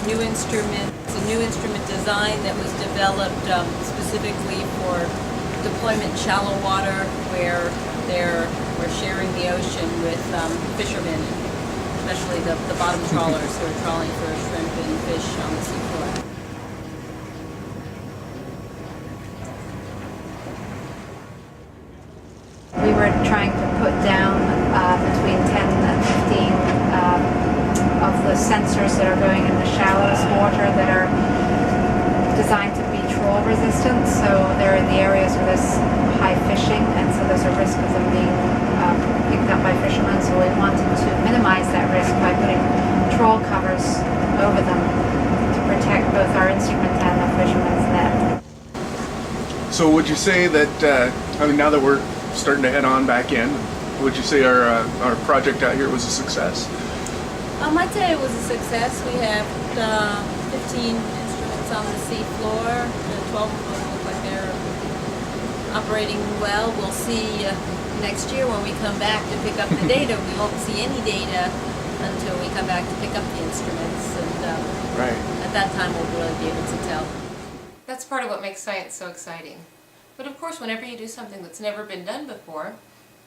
new instrument. It's a new instrument design that was developed specifically for deployment in shallow water where we're sharing the ocean with fishermen, especially the bottom trawlers who are trawling for shrimp and fish on the seafloor. We were trying to put down between 10 and 15 of the sensors that are going in the shallowest water that are designed to be trawl resistant. So they're in the areas where there's high fishing, and so there's a risk of them being picked up by fishermen. So we wanted to minimize that risk by putting trawl covers over them to protect both our instrument and the fishermen's net. So would you say that, now that we're starting to head on back in, would you say our project out here was a success? I'd say it was a success. We have 15 instruments on the seafloor. 12 of them look like they're operating well. We'll see next year when we come back to pick up the data. We won't see any data until we come back to pick up the instruments, and right. At that time we'll really be able to tell. That's part of what makes science so exciting. But of course, whenever you do something that's never been done before,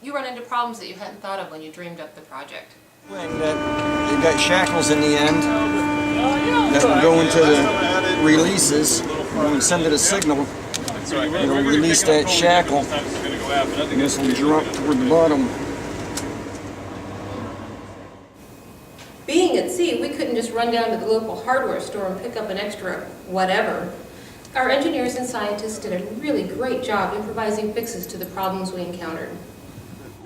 you run into problems that you hadn't thought of when you dreamed up the project. When you got shackles in the end that will go into the releases. When we send it a signal, it'll release that shackle, and this will drop toward the bottom. Being at sea, we couldn't just run down to the local hardware store and pick up an extra whatever. Our engineers and scientists did a really great job improvising fixes to the problems we encountered.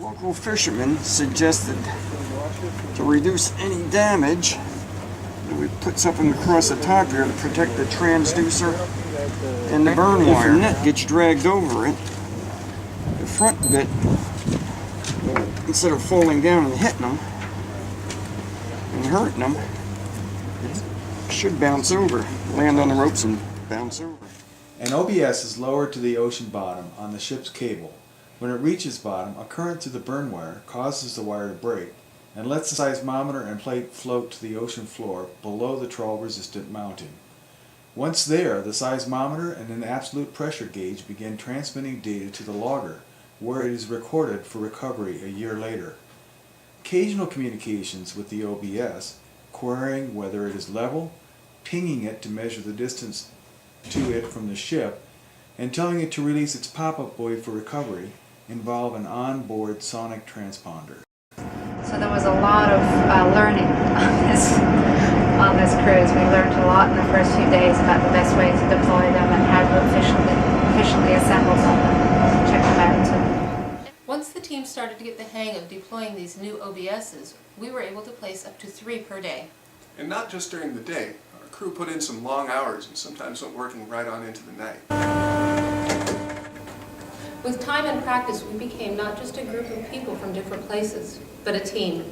Local fishermen suggested to reduce any damage that we put something across the top here to protect the transducer and the burn wire. If the net gets dragged over it, the front bit, instead of falling down and hitting them and hurting them, it should bounce over, land on the ropes and bounce over. An OBS is lowered to the ocean bottom on the ship's cable. When it reaches bottom, a current through the burn wire causes the wire to break and lets the seismometer and plate float to the ocean floor below the trawl-resistant mounting. Once there, the seismometer and an absolute pressure gauge begin transmitting data to the logger, where it is recorded for recovery a year later. Occasional communications with the OBS, querying whether it is level, pinging it to measure the distance to it from the ship, and telling it to release its pop-up buoy for recovery, involve an on-board sonic transponder. So there was a lot of learning on this cruise. We learned a lot in the first few days about the best way to deploy them and how to efficiently assemble them and check them out. Once the team started to get the hang of deploying these new OBSs, we were able to place up to 3 per day. And not just during the day. Our crew put in some long hours and sometimes went working right on into the night. With time and practice, we became not just a group of people from different places, but a team.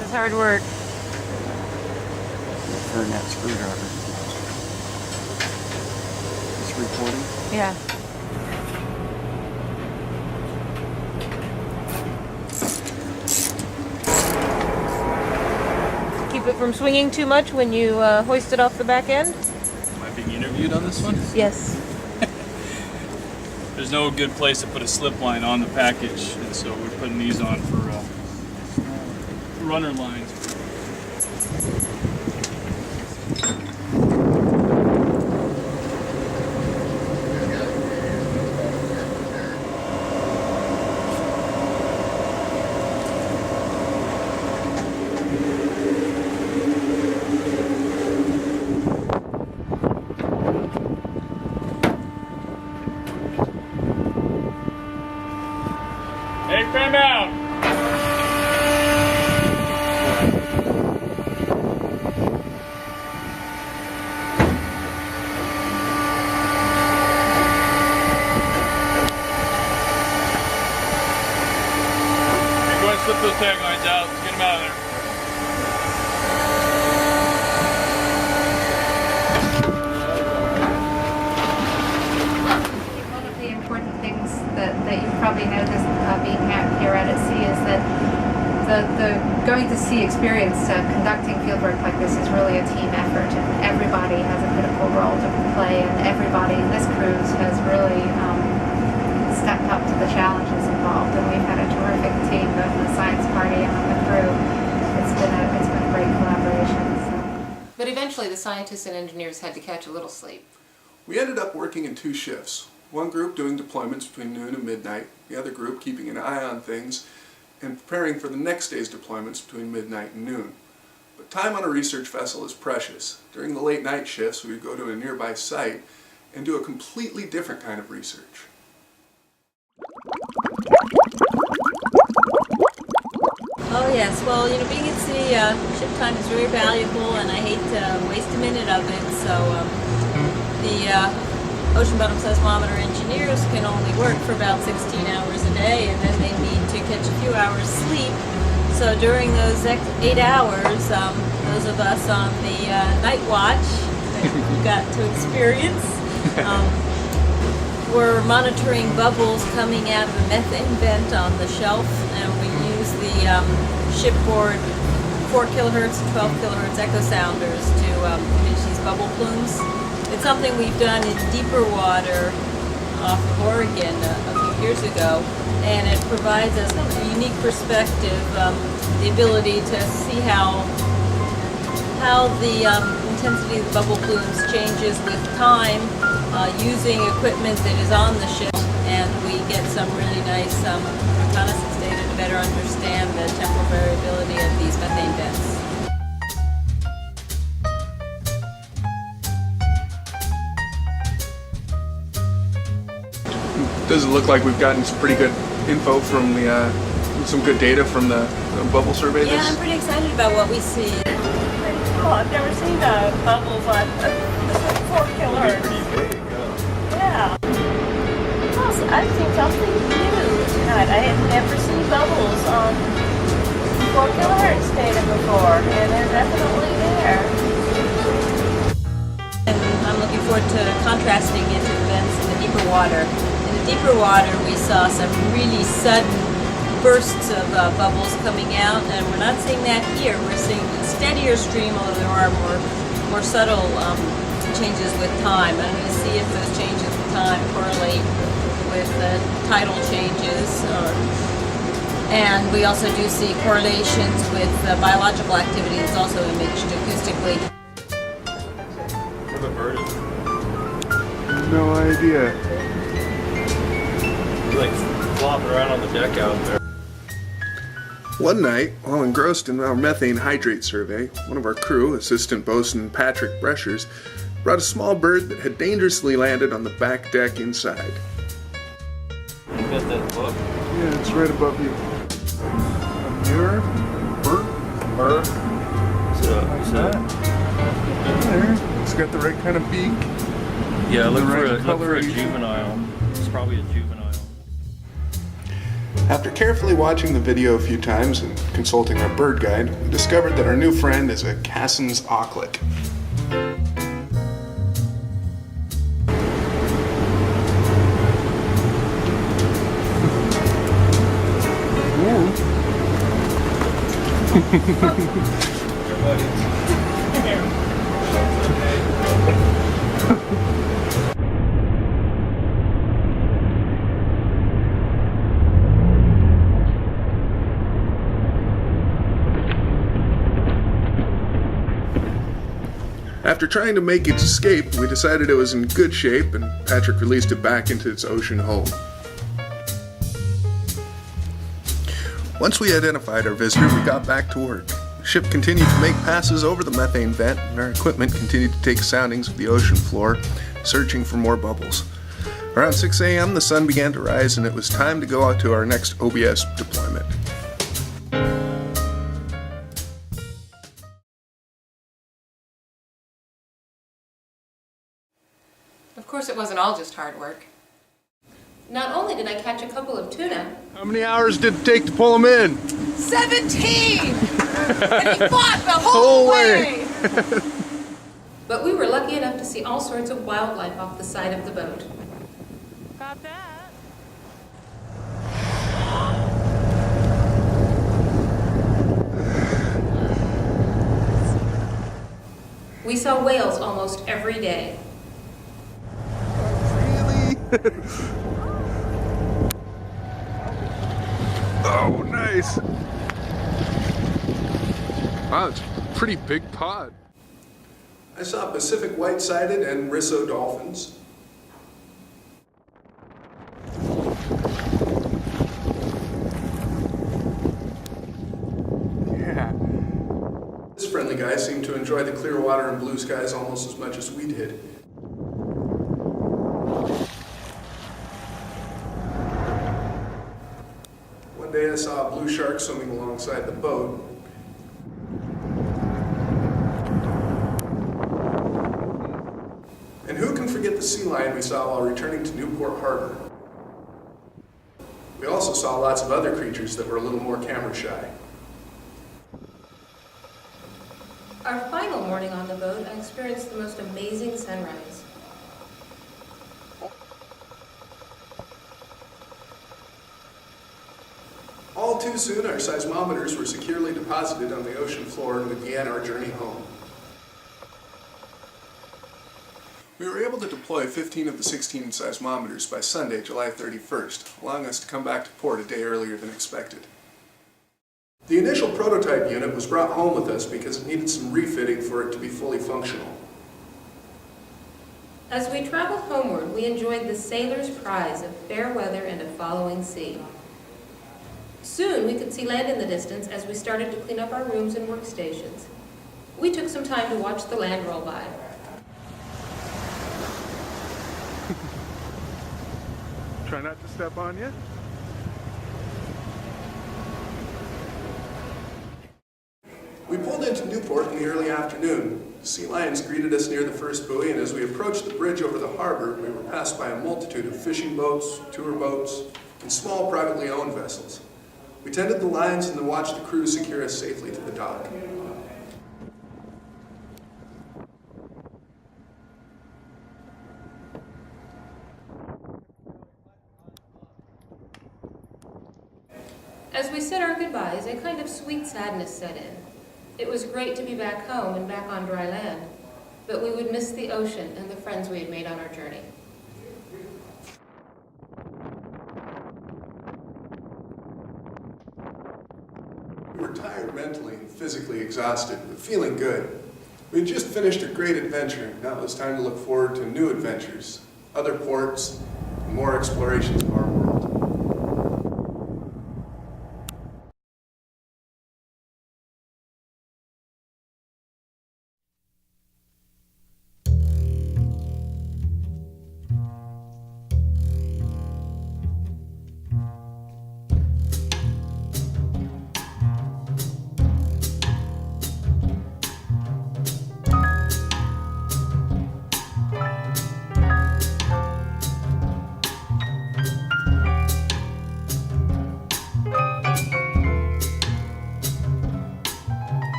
It's hard work. Turn that screwdriver. It's recording? Yeah. Keep it from swinging too much when you hoist it off the back end? Am I being interviewed on this one? Yes. There's no good place to put a slip line on the package, and so we're putting these on for runner lines. Hey, fan out! tagline's out. Let's get him out of there. One of the important things that you've probably noticed being here at sea is that the going to sea experience, conducting fieldwork like this is really a team effort, and everybody has a critical role to play, and everybody in this cruise has really stepped up to the challenges involved, and we've had a terrific team, both the science party and on the crew. It's been a great collaboration. So. But eventually the scientists and engineers had to catch a little sleep. We ended up working in 2 shifts. One group doing deployments between noon and midnight, the other group keeping an eye on things and preparing for the next day's deployments between midnight and noon. But time on a research vessel is precious. During the late night shifts, we would go to a nearby site and do a completely different kind of research. Oh yes, well, being at sea, ship time is very valuable, and I hate to waste a minute of it, so the ocean bottom seismometer engineers can only work for about 16 hours a day, and then they need to catch a few hours sleep. So during those 8 hours, those of us on the night watch that we got to experience, we're monitoring bubbles coming out of a methane vent on the shelf, and we use the shipboard 4 kilohertz and 12 kilohertz echo sounders to image these bubble plumes. It's something we've done in deeper water off of Oregon a few years ago, and it provides us a unique perspective, the ability to see how the intensity of the bubble plumes changes with time using equipment that is on the ship, and we get some really nice reconnaissance data to better understand the temporal variability of these methane vents. Does it look like we've gotten some pretty good info from the, some good data from the bubble survey? Yeah, I'm pretty excited about what we see. Oh, I've never seen bubbles on 4 kilohertz. Yeah. Awesome. I've seen something new tonight. I had never seen bubbles on 4 kilohertz data before, and they're definitely there. And I'm looking forward to contrasting it to events in the deeper water. In the deeper water, we saw some really sudden bursts of bubbles coming out, and we're not seeing that here. We're seeing a steadier stream, although there are more subtle changes with time. I'm going to see if those changes with time correlate with tidal changes. And we also do see correlations with biological activity that's also imaged acoustically. Where the bird is? No idea. He's like flopping around on the deck out there. One night, while engrossed in our methane hydrate survey, one of our crew, Assistant Bosun Patrick Breshers, brought a small bird that had dangerously landed on the back deck inside. You got that book? Yeah, it's right above you. A mirror? Bird? Is that? There. It's got the right kind of beak. Yeah, look right for a juvenile. It's probably a juvenile. After carefully watching the video a few times and consulting our bird guide, we discovered that our new friend is a Cassin's auklet. After trying to make its escape, we decided it was in good shape, and Patrick released it back into its ocean home. Once we identified our visitor, we got back to work. The ship continued to make passes over the methane vent, and our equipment continued to take soundings of the ocean floor, searching for more bubbles. Around 6 a.m., the sun began to rise, and it was time to go out to our next OBS deployment. Of course, it wasn't all just hard work. Not only did I catch a couple of tuna, How many hours did it take to pull them in? 17! And he fought the whole way! But we were lucky enough to see all sorts of wildlife off the side of the boat. Got that? We saw whales almost every day. Really? Oh, nice. Wow, it's a pretty big pod. I saw Pacific white-sided and Risso dolphins. Yeah. This friendly guy seemed to enjoy the clear water and blue skies almost as much as we did. One day I saw a blue shark swimming alongside the boat. And who can forget the sea lion we saw while returning to Newport Harbor? We also saw lots of other creatures that were a little more camera shy. Our final morning on the boat, I experienced the most amazing sunrise. All too soon, our seismometers were securely deposited on the ocean floor and we began our journey home. We were able to deploy 15 of the 16 seismometers by Sunday, July 31st, allowing us to come back to port a day earlier than expected. The initial prototype unit was brought home with us because it needed some refitting for it to be fully functional. As we traveled homeward, we enjoyed the sailor's prize of fair weather and a following sea. Soon we could see land in the distance as we started to clean up our rooms and workstations. We took some time to watch the land roll by. Try not to step on you. We pulled into Newport in the early afternoon. Sea lions greeted us near the first buoy, and as we approached the bridge over the harbor, we were passed by a multitude of fishing boats, tour boats, and small privately owned vessels. We tended the lines and then watched the crew secure us safely to the dock. As we said our goodbyes, a kind of sweet sadness set in. It was great to be back home and back on dry land, but we would miss the ocean and the friends we had made on our journey. We were tired mentally and physically exhausted, but feeling good. We had just finished a great adventure. Now it was time to look forward to new adventures, other ports, and more explorations of our world.